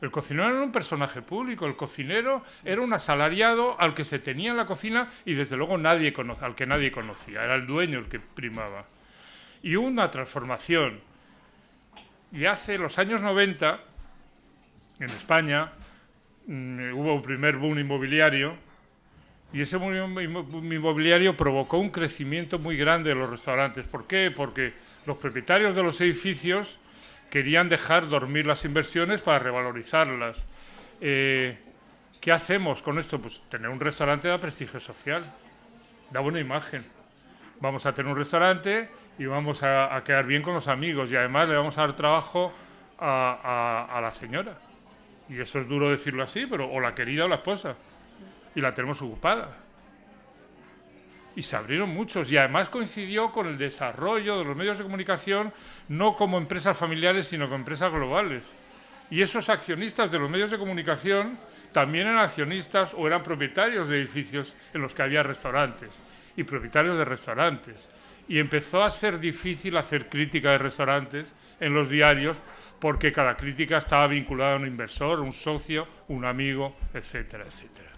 El cocinero no era un personaje público, el cocinero era un asalariado al que se tenía en la cocina y desde luego al que nadie conocía, era el dueño el que primaba. Y hubo una transformación. Y hace los años 90, en España, hubo un primer boom inmobiliario, y ese boom inmobiliario provocó un crecimiento muy grande de los restaurantes. ¿Por qué? Porque los propietarios de los edificios querían dejar dormir las inversiones para revalorizarlas. ¿Qué hacemos con esto? Pues tener un restaurante da prestigio social, da buena imagen. Vamos a tener un restaurante y vamos a quedar bien con los amigos y además le vamos a dar trabajo a la señora. Y eso es duro decirlo así, pero o la querida o la esposa. Y la tenemos ocupada. Y se abrieron muchos y además coincidió con el desarrollo de los medios de comunicación, no como empresas familiares, sino como empresas globales. Y esos accionistas de los medios de comunicación también eran accionistas o eran propietarios de edificios en los que había restaurantes y propietarios de restaurantes. Y empezó a ser difícil hacer crítica de restaurantes en los diarios porque cada crítica estaba vinculada a un inversor, un socio, un amigo, etcétera, etcétera.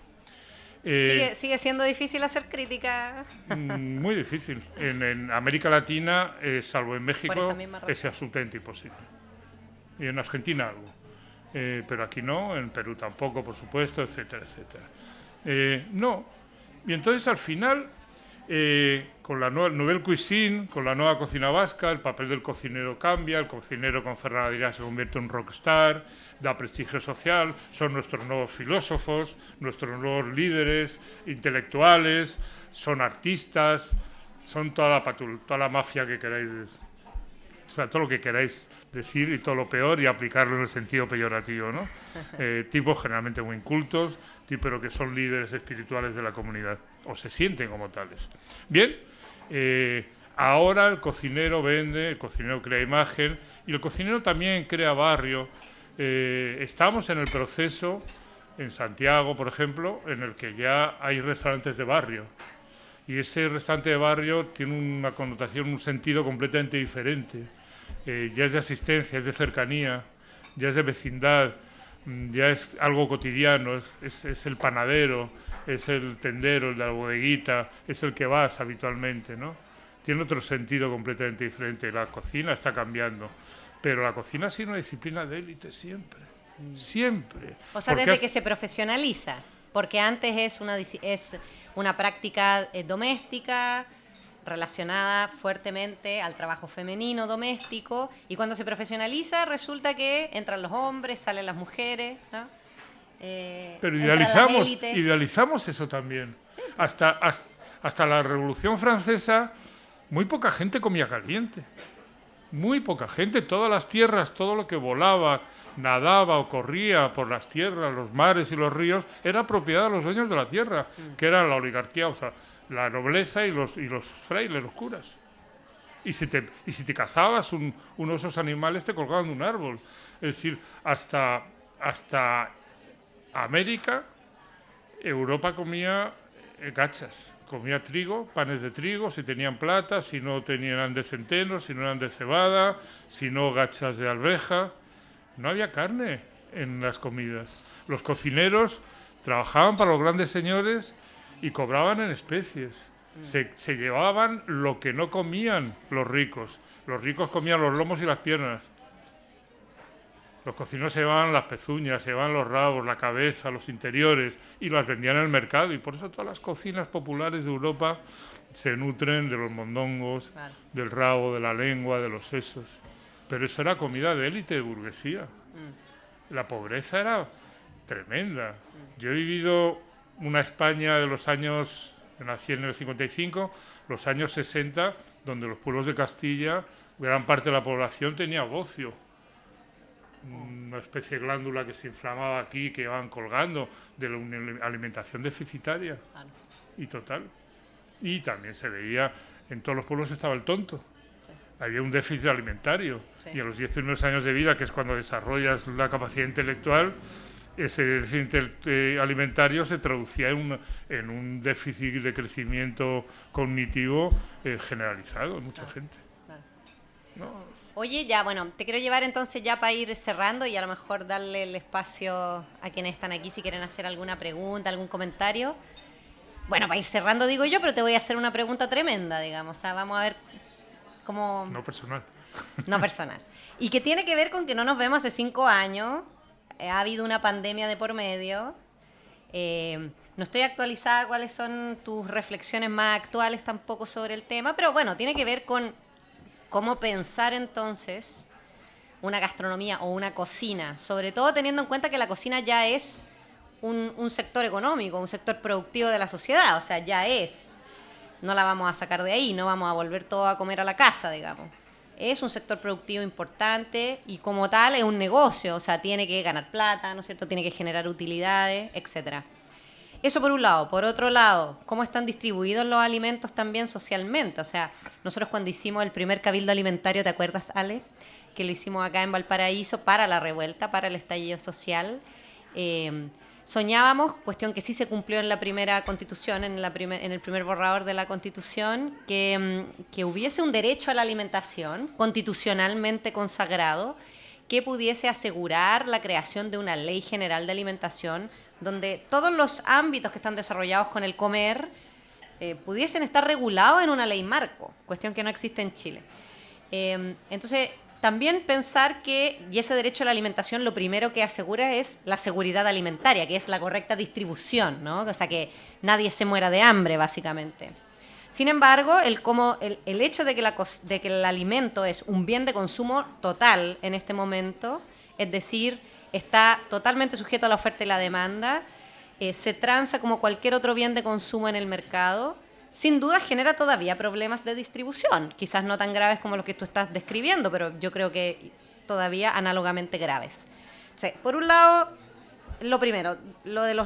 Sigue siendo difícil hacer crítica. Muy difícil. En América Latina, salvo en México, es absolutamente imposible. Y en Argentina algo. Pero aquí no, en Perú tampoco, por supuesto, etcétera, etcétera. No. Y entonces al final, con la Nouvelle Cuisine, con la nueva cocina vasca, el papel del cocinero cambia, el cocinero con Ferran Adrià se convierte en un rockstar, da prestigio social, son nuestros nuevos filósofos, nuestros nuevos líderes intelectuales, son artistas, son toda la mafia que queráis, o sea, todo lo que queráis decir y todo lo peor y aplicarlo en el sentido peyorativo, ¿no? Tipos generalmente muy incultos, pero que son líderes espirituales de la comunidad, o se sienten como tales. Bien, ahora el cocinero vende, el cocinero crea imagen y el cocinero también crea barrio. Estamos en el proceso, en Santiago, por ejemplo, en el que ya hay restaurantes de barrio. Y ese restaurante de barrio tiene una connotación, un sentido completamente diferente. Ya es de asistencia, es de cercanía, ya es de vecindad, ya es algo cotidiano, es el panadero, es el tendero, el de la bodeguita, es el que vas habitualmente, ¿no? Tiene otro sentido completamente diferente. La cocina está cambiando, pero la cocina ha sido una disciplina de élite siempre, siempre. O sea, desde que se profesionaliza, porque antes es una práctica doméstica, relacionada fuertemente al trabajo femenino doméstico, y cuando se profesionaliza resulta que entran los hombres, salen las mujeres, ¿no? Pero idealizamos eso también. Sí. Hasta la Revolución Francesa, muy poca gente comía caliente. Muy poca gente. Todas las tierras, todo lo que volaba, nadaba o corría por las tierras, los mares y los ríos, era propiedad de los dueños de la tierra, que eran la oligarquía, o sea, la nobleza y los frailes, los curas. Y si te cazabas uno de esos animales, te colgaban de un árbol. Es decir, hasta América, Europa comía gachas, comía trigo, panes de trigo, si tenían plata, si no tenían de centeno, si no eran de cebada, si no gachas de alveja. No había carne en las comidas. Los cocineros trabajaban para los grandes señores y cobraban en especies. Se llevaban lo que no comían los ricos. Los ricos comían los lomos y las piernas. Los cocineros se llevaban las pezuñas, se llevaban los rabos, la cabeza, los interiores y las vendían en el mercado. Y por eso todas las cocinas populares de Europa se nutren de los mondongos, claro, del rabo, de la lengua, de los sesos. Pero eso era comida de élite, de burguesía. La pobreza era tremenda. Yo he vivido una España de los años, nací en el 55, los años 60, donde los pueblos de Castilla, gran parte de la población tenía bocio. Una especie de glándula que se inflamaba aquí, que iban colgando, de la alimentación deficitaria. Claro. Y total. Y también se veía, en todos los pueblos estaba el tonto. Había un déficit alimentario. Sí. Y a los 10 primeros años de vida, que es cuando desarrollas la capacidad intelectual, ese déficit alimentario se traducía en un déficit de crecimiento cognitivo generalizado en mucha gente. Claro. ¿No? Oye, ya, bueno, te quiero llevar entonces ya para ir cerrando y a lo mejor darle el espacio a quienes están aquí si quieren hacer alguna pregunta, algún comentario. Bueno, para ir cerrando digo yo, pero te voy a hacer una pregunta tremenda, digamos. O sea, vamos a ver cómo... No personal. No personal. Y que tiene que ver con que no nos vemos hace 5 años. Ha habido una pandemia de por medio. No estoy actualizada cuáles son tus reflexiones más actuales tampoco sobre el tema, pero bueno, tiene que ver con cómo pensar entonces una gastronomía o una cocina, sobre todo teniendo en cuenta que la cocina ya es un sector económico, un sector productivo de la sociedad, o sea, ya es. No la vamos a sacar de ahí, no vamos a volver todo a comer a la casa, digamos. Es un sector productivo importante y como tal es un negocio, o sea, tiene que ganar plata, ¿no es cierto? Tiene que generar utilidades, etcétera. Eso por un lado. Por otro lado, cómo están distribuidos los alimentos también socialmente. O sea, nosotros cuando hicimos el primer cabildo alimentario, ¿te acuerdas, Ale? Que lo hicimos acá en Valparaíso para la revuelta, para el estallido social. Soñábamos, cuestión que sí se cumplió en la primera constitución, en el primer borrador de la constitución, que hubiese un derecho a la alimentación constitucionalmente consagrado que pudiese asegurar la creación de una ley general de alimentación donde todos los ámbitos que están desarrollados con el comer pudiesen estar regulados en una ley marco, cuestión que no existe en Chile. Entonces, también pensar que, y ese derecho a la alimentación lo primero que asegura es la seguridad alimentaria, que es la correcta distribución, ¿no? O sea, que nadie se muera de hambre, básicamente. Sin embargo, el hecho de que el alimento es un bien de consumo total en este momento, es decir, está totalmente sujeto a la oferta y la demanda, se transa como cualquier otro bien de consumo en el mercado, sin duda genera todavía problemas de distribución, quizás no tan graves como los que tú estás describiendo, pero yo creo que todavía análogamente graves. O sea, por un lado, lo primero, lo de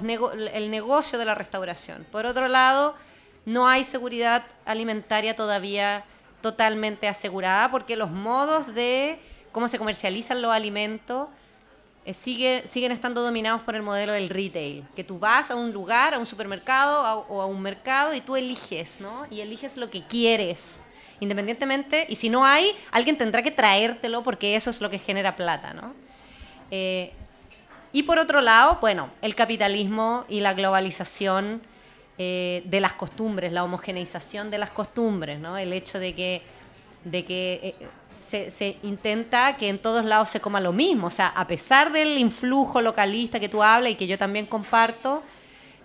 el negocio de la restauración. Por otro lado, no hay seguridad alimentaria todavía totalmente asegurada porque los modos de cómo se comercializan los alimentos siguen estando dominados por el modelo del retail, que tú vas a un lugar, a un supermercado o a un mercado y tú eliges, ¿no? Y eliges lo que quieres, independientemente, y si no hay, alguien tendrá que traértelo porque eso es lo que genera plata, ¿no? Y por otro lado, bueno, el capitalismo y la globalización de las costumbres, la homogeneización de las costumbres, ¿no? El hecho de que se intenta que en todos lados se coma lo mismo. O sea, a pesar del influjo localista que tú hablas y que yo también comparto,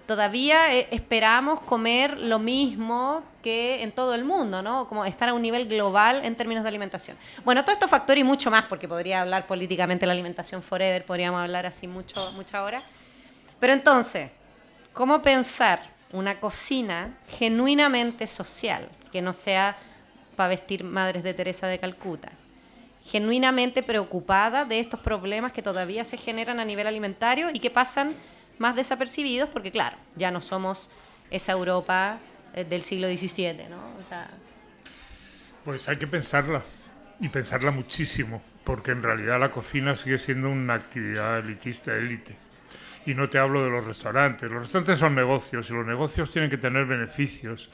todavía esperamos comer lo mismo que en todo el mundo, ¿no? Como estar a un nivel global en términos de alimentación. Bueno, todos estos factores y mucho más, porque podría hablar políticamente de la alimentación forever, podríamos hablar así mucha hora. Pero entonces, ¿cómo pensar una cocina genuinamente social, que no sea para vestir madres de Teresa de Calcuta, genuinamente preocupada de estos problemas que todavía se generan a nivel alimentario y que pasan más desapercibidos porque, claro, ya no somos esa Europa del siglo XVII, ¿no? O sea... Pues hay que pensarla, y pensarla muchísimo, porque en realidad la cocina sigue siendo una actividad elitista, élite. Y no te hablo de los restaurantes. Los restaurantes son negocios y los negocios tienen que tener beneficios.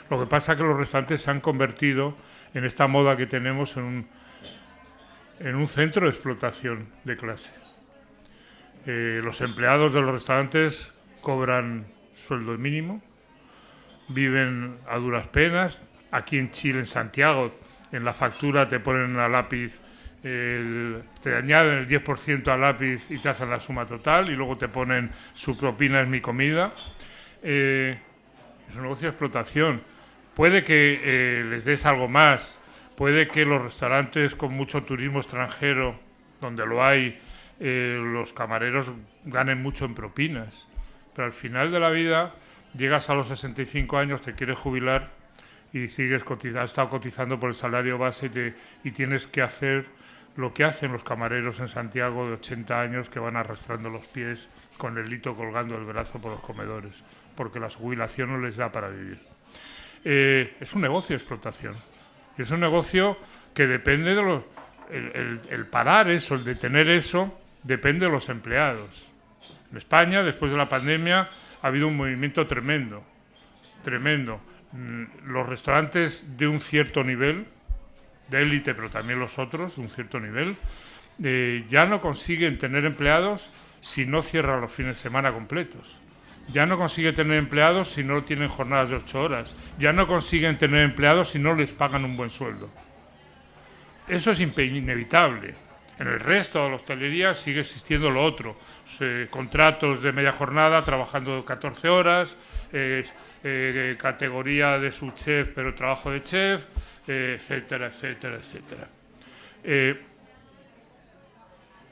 Lo que pasa es que los restaurantes se han convertido en esta moda que tenemos en un centro de explotación de clase. Los empleados de los restaurantes cobran sueldo mínimo, viven a duras penas. Aquí en Chile, en Santiago, en la factura te ponen a lápiz, te añaden el 10% al lápiz y te hacen la suma total y luego te ponen su propina es mi comida. Es un negocio de explotación. Puede que les des algo más, puede que los restaurantes con mucho turismo extranjero, donde lo hay, los camareros ganen mucho en propinas, pero al final de la vida llegas a los 65 años, te quieres jubilar y sigues cotizando, has estado cotizando por el salario base y tienes que hacer lo que hacen los camareros en Santiago de 80 años que van arrastrando los pies con el hito colgando del brazo por los comedores, porque la jubilación no les da para vivir. Es un negocio de explotación. Es un negocio que depende de el parar eso, el detener eso, depende de los empleados. En España, después de la pandemia, ha habido un movimiento tremendo. Los restaurantes de un cierto nivel, de élite, pero también los otros, de un cierto nivel, ya no consiguen tener empleados si no cierran los fines de semana completos. Ya no consiguen tener empleados si no tienen jornadas de 8 horas. Ya no consiguen tener empleados si no les pagan un buen sueldo. Eso es inevitable. En el resto de la hostelería sigue existiendo lo otro. Contratos de media jornada, trabajando 14 horas, categoría de subchef, pero trabajo de chef, etcétera, etcétera, etcétera.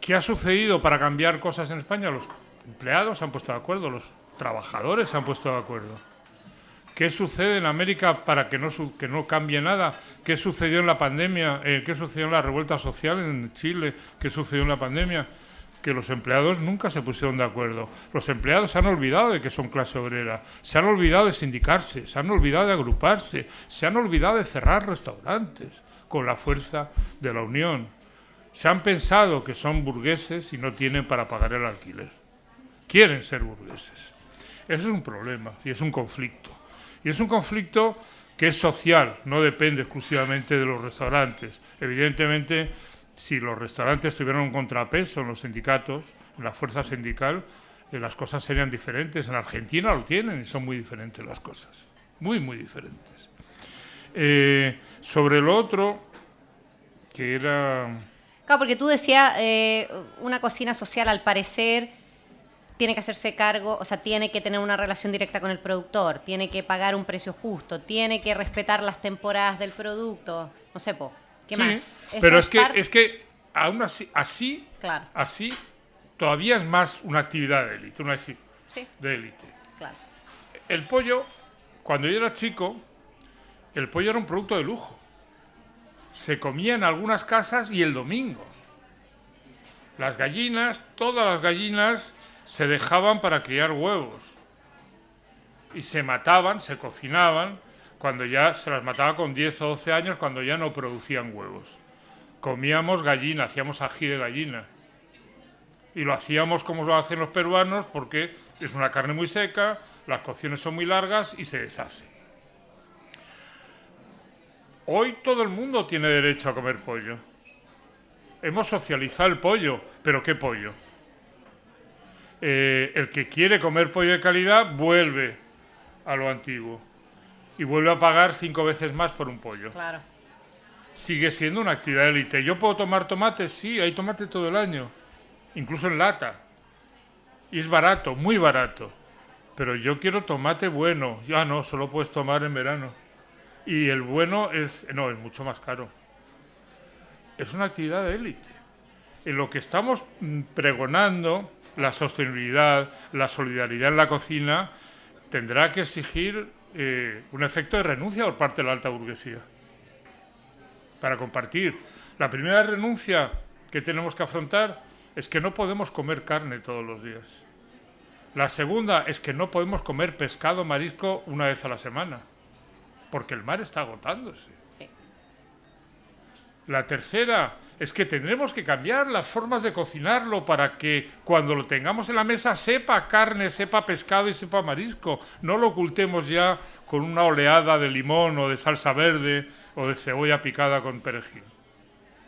¿Qué ha sucedido para cambiar cosas en España? Los empleados se han puesto de acuerdo, los trabajadores se han puesto de acuerdo. ¿Qué sucede en América para que no cambie nada? ¿Qué sucedió en la pandemia? ¿Qué sucedió en la revuelta social en Chile? ¿Qué sucedió en la pandemia? Que los empleados nunca se pusieron de acuerdo. Los empleados se han olvidado de que son clase obrera, se han olvidado de sindicarse, se han olvidado de agruparse, se han olvidado de cerrar restaurantes con la fuerza de la unión. Se han pensado que son burgueses y no tienen para pagar el alquiler. Quieren ser burgueses. Eso es un problema y es un conflicto. Y es un conflicto que es social, no depende exclusivamente de los restaurantes. Evidentemente, si los restaurantes tuvieran un contrapeso en los sindicatos, en la fuerza sindical, las cosas serían diferentes. En Argentina lo tienen y son muy diferentes las cosas. Muy, muy diferentes. Sobre lo otro, que era... Claro, porque tú decías, una cocina social, al parecer, tiene que hacerse cargo, o sea, tiene que tener una relación directa con el productor, tiene que pagar un precio justo, tiene que respetar las temporadas del producto, no sé, ¿qué más? Pero es que aún así, claro. Así todavía es más una actividad de élite, de élite. Claro. El pollo, cuando yo era chico, el pollo era un producto de lujo. Se comía en algunas casas y el domingo. Las gallinas, todas las gallinas se dejaban para criar huevos y se mataban, se cocinaban cuando ya se las mataba con 10 o 12 años, cuando ya no producían huevos. Comíamos gallina, hacíamos ají de gallina y lo hacíamos como lo hacen los peruanos porque es una carne muy seca, las cocciones son muy largas y se deshace. Hoy todo el mundo tiene derecho a comer pollo. Hemos socializado el pollo, pero ¿qué pollo? El que quiere comer pollo de calidad vuelve a lo antiguo y vuelve a pagar 5 veces más por un pollo. Claro. Sigue siendo una actividad élite. ¿Yo puedo tomar tomate? Sí, hay tomate todo el año, incluso en lata. Y es barato, muy barato. Pero yo quiero tomate bueno. Ya no, solo puedes tomar en verano. Y el bueno es mucho más caro. Es una actividad de élite. En lo que estamos pregonando, la sostenibilidad, la solidaridad en la cocina, tendrá que exigir un efecto de renuncia por parte de la alta burguesía para compartir. La primera renuncia que tenemos que afrontar es que no podemos comer carne todos los días. La segunda es que no podemos comer pescado, marisco una vez a la semana, porque el mar está agotándose. Sí. La tercera es que tendremos que cambiar las formas de cocinarlo para que cuando lo tengamos en la mesa sepa carne, sepa pescado y sepa marisco. No lo ocultemos ya con una oleada de limón o de salsa verde o de cebolla picada con perejil.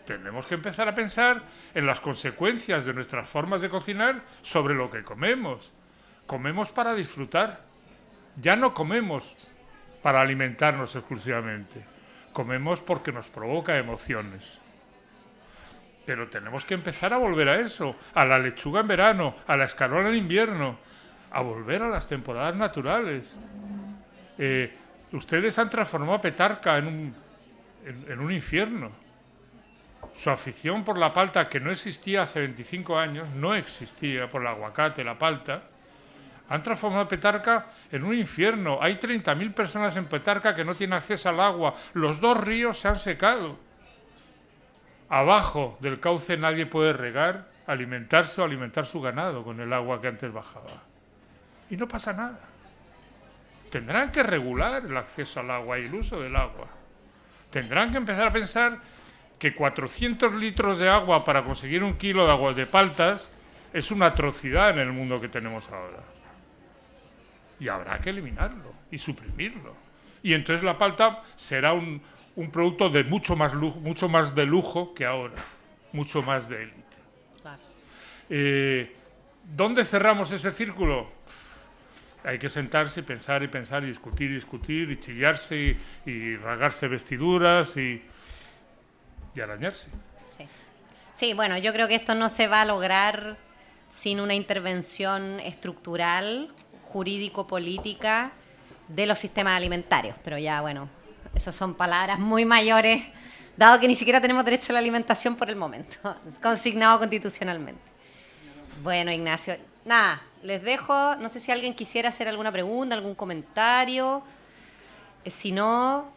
Tenemos que empezar a pensar en las consecuencias de nuestras formas de cocinar sobre lo que comemos. Comemos para disfrutar. Ya no comemos para alimentarnos exclusivamente. Comemos porque nos provoca emociones. Pero tenemos que empezar a volver a eso, a la lechuga en verano, a la escarola en invierno, a volver a las temporadas naturales. Ustedes han transformado a Petarca en un infierno. Su afición por la palta, que no existía hace 25 años, no existía, por el aguacate, la palta, han transformado a Petarca en un infierno. Hay 30.000 personas en Petarca que no tienen acceso al agua. Los 2 ríos se han secado. Abajo del cauce nadie puede regar, alimentarse o alimentar su ganado con el agua que antes bajaba. Y no pasa nada. Tendrán que regular el acceso al agua y el uso del agua. Tendrán que empezar a pensar que 400 litros de agua para conseguir 1 kilo de agua de paltas es una atrocidad en el mundo que tenemos ahora. Y habrá que eliminarlo y suprimirlo. Y entonces la palta será un producto de mucho más de lujo que ahora, mucho más de élite. Claro. ¿Dónde cerramos ese círculo? Hay que sentarse y pensar y discutir y chillarse y rasgarse vestiduras y arañarse. Sí. Sí, bueno, yo creo que esto no se va a lograr sin una intervención estructural, jurídico-política de los sistemas alimentarios. Pero ya, bueno, esas son palabras muy mayores, dado que ni siquiera tenemos derecho a la alimentación por el momento, es consignado constitucionalmente. Bueno, Ignacio, nada, les dejo, no sé si alguien quisiera hacer alguna pregunta, algún comentario. Si no,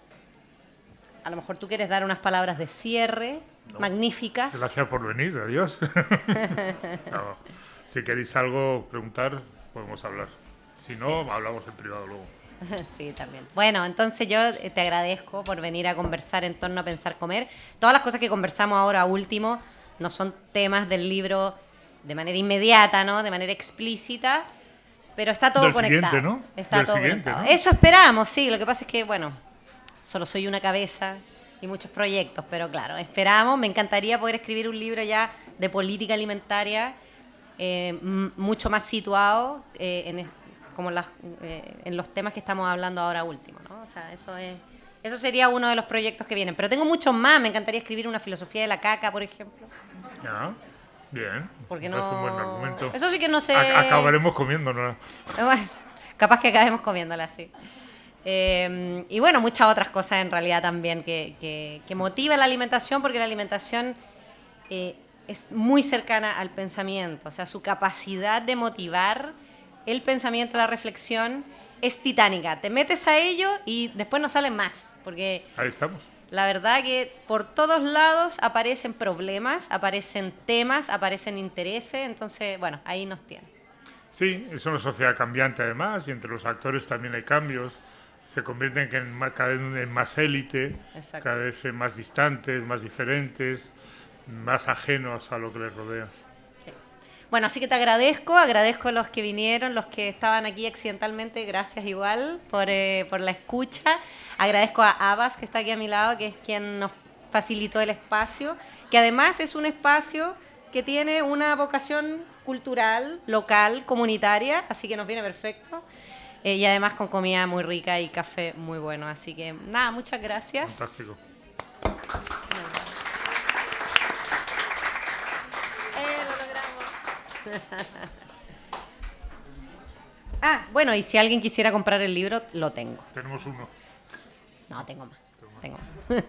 a lo mejor tú quieres dar unas palabras de cierre, magníficas. Gracias por venir, adiós. No, si queréis algo, preguntar, podemos hablar. Si no, hablamos en privado luego. Sí, también. Bueno, entonces yo te agradezco por venir a conversar en torno a Pensar Comer. Todas las cosas que conversamos ahora último no son temas del libro de manera inmediata, ¿no? De manera explícita, pero está todo conectado. Siguiente, ¿no? Está todo siguiente, conectado. ¿no? Eso esperamos, sí. Lo que pasa es que, bueno, solo soy una cabeza y muchos proyectos, pero claro, esperamos. Me encantaría poder escribir un libro ya de política alimentaria mucho más situado en los temas que estamos hablando ahora último, ¿no? O sea, eso sería uno de los proyectos que vienen. Pero tengo muchos más. Me encantaría escribir una filosofía de la caca, por ejemplo. Ya, bien. Porque Me parece un buen argumento. Eso sí que no sé. Acabaremos comiéndonos. Bueno, capaz que acabemos comiéndola así. Y bueno, muchas otras cosas en realidad también que motivan la alimentación, porque la alimentación es muy cercana al pensamiento. O sea, su capacidad de motivar el pensamiento, la reflexión, es titánica. Te metes a ello y después no salen más. Porque Ahí estamos. la verdad que por todos lados aparecen problemas, aparecen temas, aparecen intereses. Entonces, bueno, ahí nos tienen. Sí, es una sociedad cambiante además, y entre los actores también hay cambios. Se convierten cada vez en más élite, Exacto. cada vez en más distantes, más diferentes, más ajenos a lo que les rodea. Sí. Bueno, así que te agradezco a los que vinieron, los que estaban aquí accidentalmente, gracias igual por la escucha. Agradezco a Abbas, que está aquí a mi lado, que es quien nos facilitó el espacio, que además es un espacio que tiene una vocación cultural, local, comunitaria, así que nos viene perfecto. Y además con comida muy rica y café muy bueno. Así que nada, muchas gracias. Fantástico. Lo logramos. Bueno, y si alguien quisiera comprar el libro, lo tengo. Tenemos uno. No, tengo más. Tengo más.